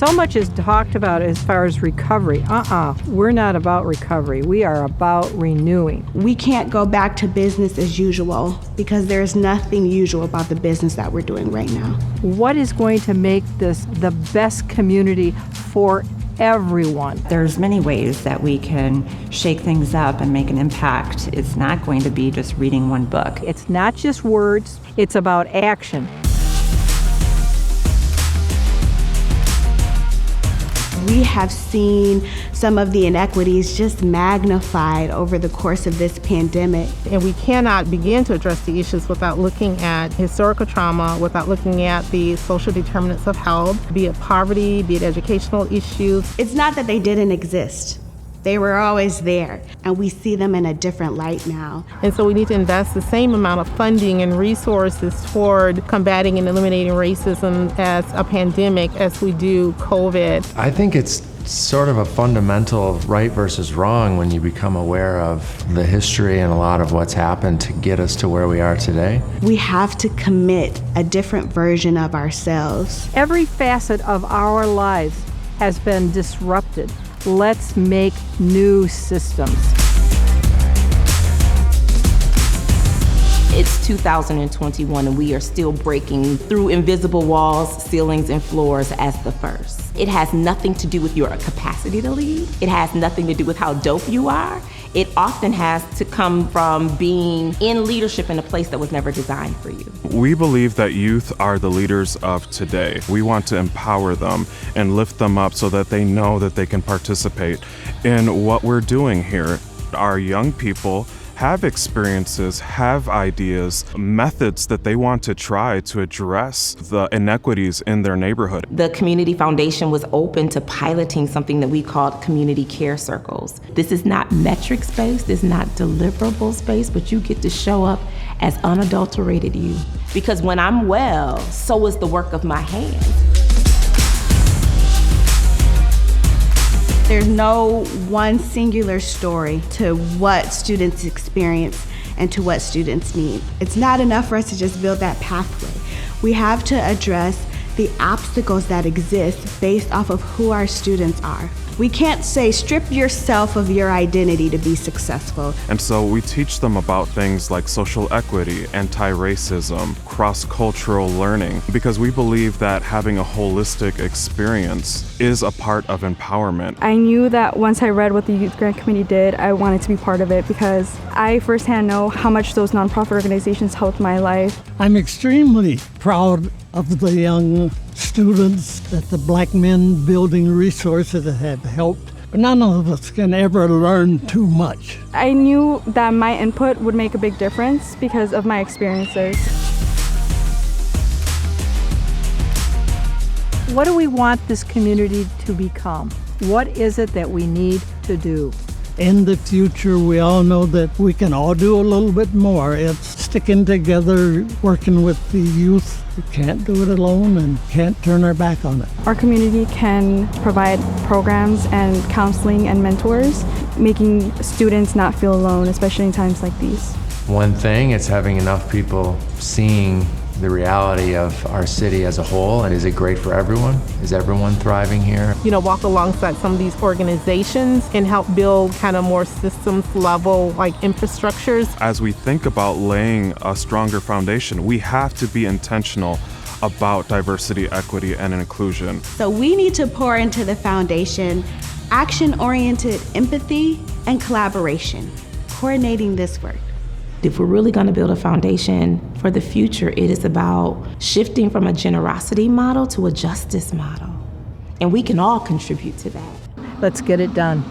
So much is talked about as far as recovery. We're not about recovery. We are about renewing. We can't go back to business as usual because there's nothing usual about the business that we're doing right now. What is going to make this the best community for everyone? There's many ways that we can shake things up and make an impact. It's not going to be just reading one book. It's not just words, it's about action. We have seen some of the inequities just magnified over the course of this pandemic. And we cannot begin to address the issues without looking at historical trauma, without looking at the social determinants of health, be it poverty, be it educational issues. It's not that they didn't exist. They were always there, and we see them in a different light now. And so we need to invest the same amount of funding and resources toward combating and eliminating racism as a pandemic as we do COVID. I think it's sort of a fundamental right versus wrong when you become aware of the history and a lot of what's happened to get us to where we are today. We have to commit a different version of ourselves. Every facet of our lives has been disrupted. Let's make new systems. It's 2021 and we are still breaking through invisible walls, ceilings, and floors as the first. It has nothing to do with your capacity to lead. It has nothing to do with how dope you are. It often has to come from being in leadership in a place that was never designed for you. We believe that youth are the leaders of today. We want to empower them and lift them up so that they know that they can participate in what we're doing here. Our young people have experiences, have ideas, methods that they want to try to address the inequities in their neighborhood. The Community Foundation was open to piloting something that we called community care circles. This is not metrics-based, it's not deliverables-based, but you get to show up as unadulterated you. Because when I'm well, so is the work of my hands. There's no one singular story to what students experience and to what students need. It's not enough for us to just build that pathway. We have to address the obstacles that exist based off of who our students are. We can't say strip yourself of your identity to be successful. And so we teach them about things like social equity, anti-racism, cross-cultural learning, because we believe that having a holistic experience is a part of empowerment. I knew that once I read what the Youth Grant Committee did, I wanted to be part of it because I firsthand know how much those nonprofit organizations helped my life. I'm extremely proud of the young students that the Black Men Building Resources have helped, but none of us can ever learn too much. I knew that my input would make a big difference because of my experiences. What do we want this community to become? What is it that we need to do? In the future, we all know that we can all do a little bit more. It's sticking together, working with the youth. We can't do it alone and can't turn our back on it. Our community can provide programs and counseling and mentors, making students not feel alone, especially in times like these. One thing, it's having enough people seeing the reality of our city as a whole, and is it great for everyone? Is everyone thriving here? Walk alongside some of these organizations and help build kind of more systems level like infrastructures. As we think about laying a stronger foundation, we have to be intentional about diversity, equity, and inclusion. So we need to pour into the foundation action-oriented empathy and collaboration, coordinating this work. If we're really going to build a foundation for the future, it is about shifting from a generosity model to a justice model. And we can all contribute to that. Let's get it done.